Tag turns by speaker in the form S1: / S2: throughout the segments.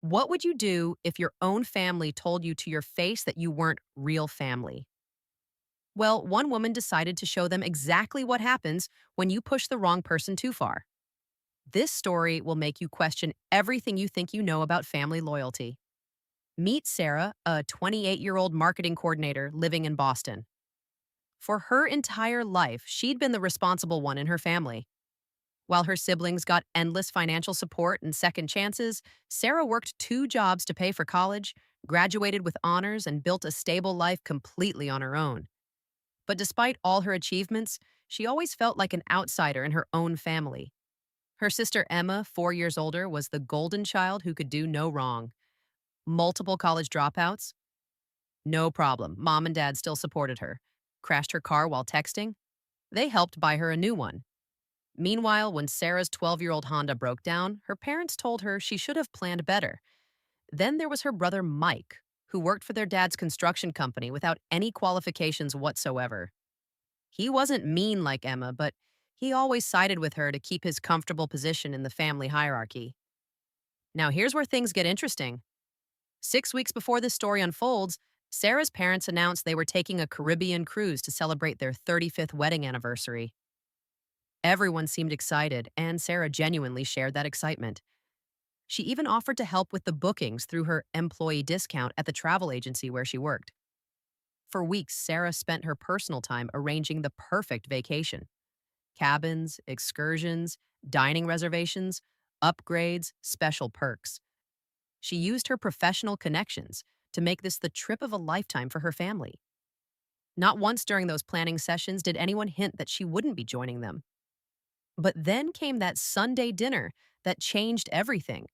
S1: What would you do if your own family told you to your face that you weren't real family? Well, one woman decided to show them exactly what happens when you push the wrong person too far. This story will make you question everything you think you know about family loyalty. Meet Sarah, a 28-year-old marketing coordinator living in Boston. For her entire life, she'd been the responsible one in her family. While her siblings got endless financial support and second chances, Sarah worked two jobs to pay for college, graduated with honors, and built a stable life completely on her own. But despite all her achievements, she always felt like an outsider in her own family. Her sister Emma, 4 years older, was the golden child who could do no wrong. Multiple college dropouts? No problem. Mom and dad still supported her. Crashed her car while texting? They helped buy her a new one. Meanwhile, when Sarah's 12-year-old Honda broke down, her parents told her she should have planned better. Then there was her brother Mike, who worked for their dad's construction company without any qualifications whatsoever. He wasn't mean like Emma, but he always sided with her to keep his comfortable position in the family hierarchy. Now, here's where things get interesting. 6 weeks before this story unfolds, Sarah's parents announced they were taking a Caribbean cruise to celebrate their 35th wedding anniversary. Everyone seemed excited, and Sarah genuinely shared that excitement. She even offered to help with the bookings through her employee discount at the travel agency where she worked. For weeks, Sarah spent her personal time arranging the perfect vacation: cabins, excursions, dining reservations, upgrades, special perks. She used her professional connections to make this the trip of a lifetime for her family. Not once during those planning sessions did anyone hint that she wouldn't be joining them. But then came that Sunday dinner that changed everything.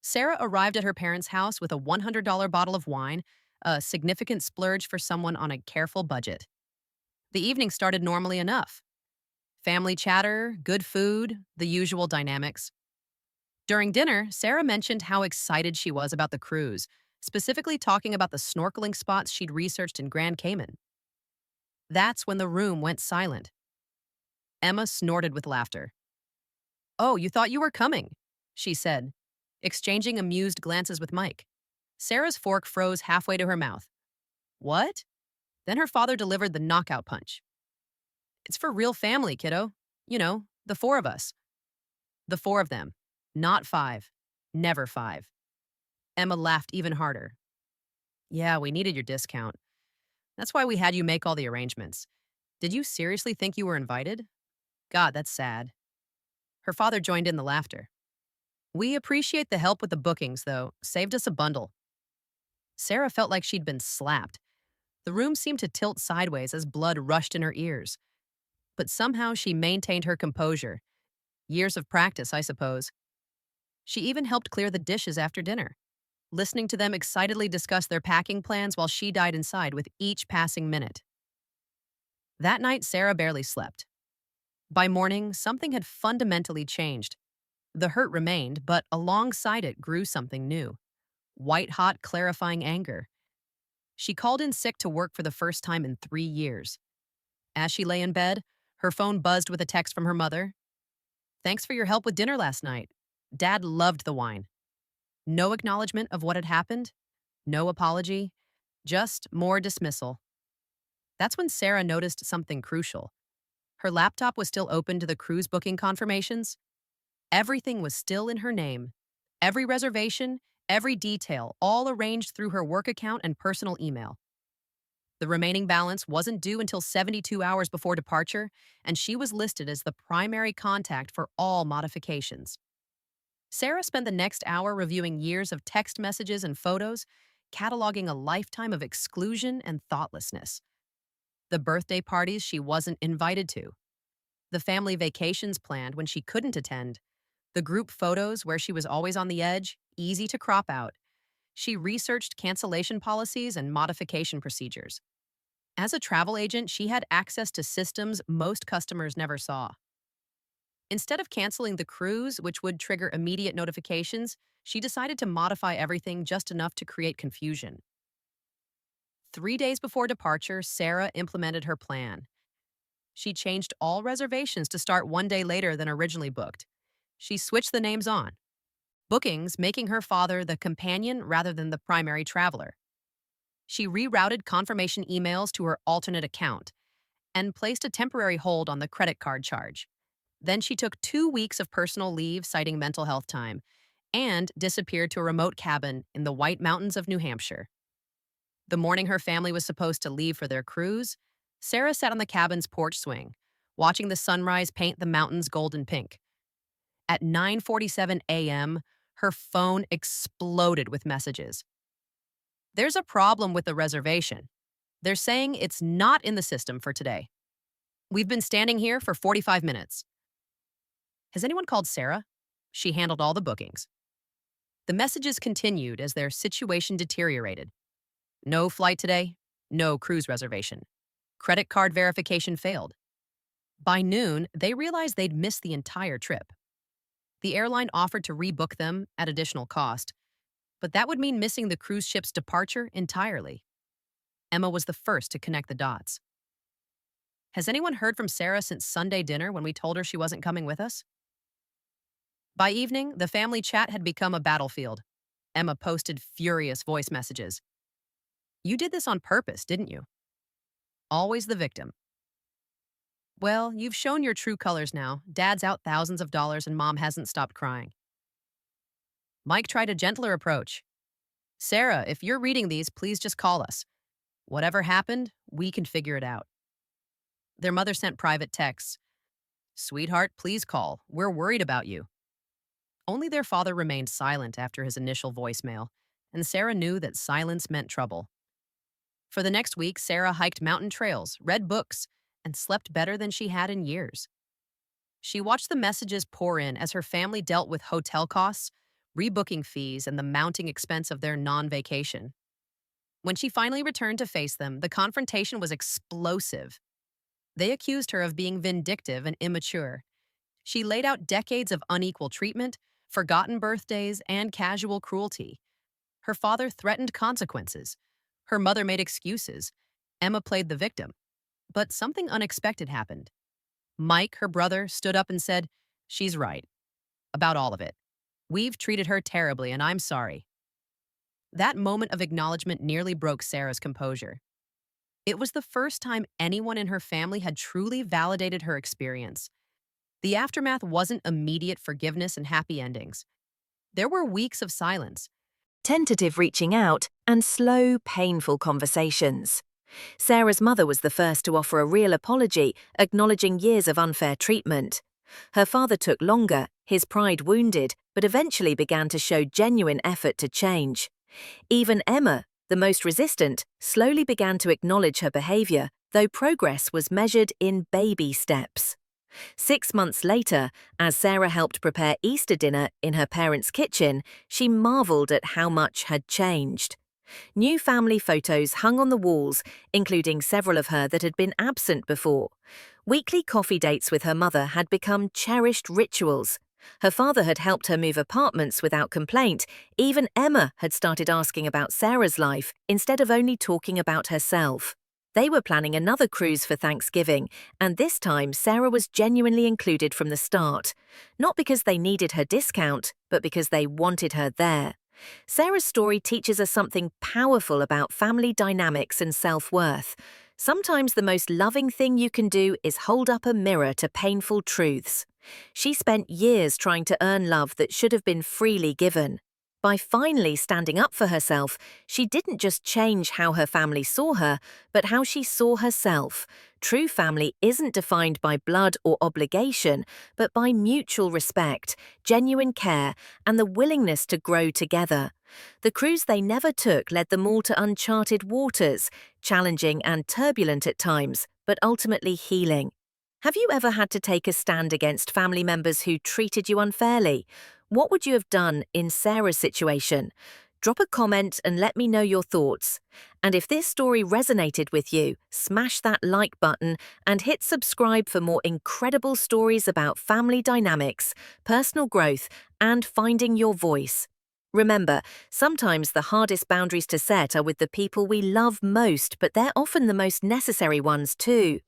S1: Sarah arrived at her parents' house with a $100 bottle of wine, a significant splurge for someone on a careful budget. The evening started normally enough. Family chatter, good food, the usual dynamics. During dinner, Sarah mentioned how excited she was about the cruise, specifically talking about the snorkeling spots she'd researched in Grand Cayman. That's when the room went silent. Emma snorted with laughter. "Oh, you thought you were coming," she said, exchanging amused glances with Mike. Sarah's fork froze halfway to her mouth. "What?" Then her father delivered the knockout punch. "It's for real family, kiddo. You know, the four of us." The four of them. Not five. Never five. Emma laughed even harder. "Yeah, we needed your discount. That's why we had you make all the arrangements. Did you seriously think you were invited? God, that's sad." Her father joined in the laughter. "We appreciate the help with the bookings, though. Saved us a bundle." Sarah felt like she'd been slapped. The room seemed to tilt sideways as blood rushed in her ears. But somehow she maintained her composure. Years of practice, I suppose. She even helped clear the dishes after dinner, listening to them excitedly discuss their packing plans while she died inside with each passing minute. That night, Sarah barely slept. By morning, something had fundamentally changed. The hurt remained, but alongside it grew something new: white-hot, clarifying anger. She called in sick to work for the first time in 3 years. As she lay in bed, her phone buzzed with a text from her mother. "Thanks for your help with dinner last night. Dad loved the wine." No acknowledgement of what had happened, no apology, just more dismissal. That's when Sarah noticed something crucial. Her laptop was still open to the cruise booking confirmations. Everything was still in her name. Every reservation, every detail, all arranged through her work account and personal email. The remaining balance wasn't due until 72 hours before departure, and she was listed as the primary contact for all modifications. Sarah spent the next hour reviewing years of text messages and photos, cataloging a lifetime of exclusion and thoughtlessness. The birthday parties she wasn't invited to, the family vacations planned when she couldn't attend, the group photos where she was always on the edge, easy to crop out. She researched cancellation policies and modification procedures. As a travel agent, she had access to systems most customers never saw. Instead of canceling the cruise, which would trigger immediate notifications, she decided to modify everything just enough to create confusion. 3 days before departure, Sarah implemented her plan. She changed all reservations to start one day later than originally booked. She switched the names on. bookings making her father the companion rather than the primary traveler. She rerouted confirmation emails to her alternate account and placed a temporary hold on the credit card charge. Then she took 2 weeks of personal leave citing mental health time and disappeared to a remote cabin in the White Mountains of New Hampshire. The morning her family was supposed to leave for their cruise, Sarah sat on the cabin's porch swing, watching the sunrise paint the mountains golden pink. At 9:47 a.m., her phone exploded with messages. There's a problem with the reservation. They're saying it's not in the system for today. We've been standing here for 45 minutes. Has anyone called Sarah? She handled all the bookings. The messages continued as their situation deteriorated. No flight today, no cruise reservation. Credit card verification failed. By noon, they realized they'd missed the entire trip. The airline offered to rebook them at additional cost, but that would mean missing the cruise ship's departure entirely. Emma was the first to connect the dots. Has anyone heard from Sarah since Sunday dinner when we told her she wasn't coming with us? By evening, the family chat had become a battlefield. Emma posted furious voice messages. You did this on purpose, didn't you? Always the victim. Well, you've shown your true colors now. Dad's out thousands of dollars and Mom hasn't stopped crying. Mike tried a gentler approach. Sarah, if you're reading these, please just call us. Whatever happened, we can figure it out. Their mother sent private texts. Sweetheart, please call. We're worried about you. Only their father remained silent after his initial voicemail, and Sarah knew that silence meant trouble. For the next week, Sarah hiked mountain trails, read books, and slept better than she had in years. She watched the messages pour in as her family dealt with hotel costs, rebooking fees, and the mounting expense of their non-vacation. When she finally returned to face them, the confrontation was explosive. They accused her of being vindictive and immature. She laid out decades of unequal treatment, forgotten birthdays, and casual cruelty. Her father threatened consequences. Her mother made excuses. Emma played the victim. But something unexpected happened. Mike, her brother, stood up and said, "She's right. About all of it. We've treated her terribly, and I'm sorry." That moment of acknowledgement nearly broke Sarah's composure. It was the first time anyone in her family had truly validated her experience. The aftermath wasn't immediate forgiveness and happy endings. There were weeks of silence,
S2: tentative reaching out, and slow, painful conversations. Sarah's mother was the first to offer a real apology, acknowledging years of unfair treatment. Her father took longer, his pride wounded, but eventually began to show genuine effort to change. Even Emma, the most resistant, slowly began to acknowledge her behavior, though progress was measured in baby steps. 6 months later, as Sarah helped prepare Easter dinner in her parents' kitchen, she marveled at how much had changed. New family photos hung on the walls, including several of her that had been absent before. Weekly coffee dates with her mother had become cherished rituals. Her father had helped her move apartments without complaint. Even Emma had started asking about Sarah's life instead of only talking about herself. They were planning another cruise for Thanksgiving, and this time Sarah was genuinely included from the start. Not because they needed her discount, but because they wanted her there. Sarah's story teaches us something powerful about family dynamics and self-worth. Sometimes the most loving thing you can do is hold up a mirror to painful truths. She spent years trying to earn love that should have been freely given. By finally standing up for herself, she didn't just change how her family saw her, but how she saw herself. True family isn't defined by blood or obligation, but by mutual respect, genuine care, and the willingness to grow together. The cruise they never took led them all to uncharted waters, challenging and turbulent at times, but ultimately healing. Have you ever had to take a stand against family members who treated you unfairly? What would you have done in Sarah's situation? Drop a comment and let me know your thoughts. And if this story resonated with you, smash that like button and hit subscribe for more incredible stories about family dynamics, personal growth, and finding your voice. Remember, sometimes the hardest boundaries to set are with the people we love most, but they're often the most necessary ones too.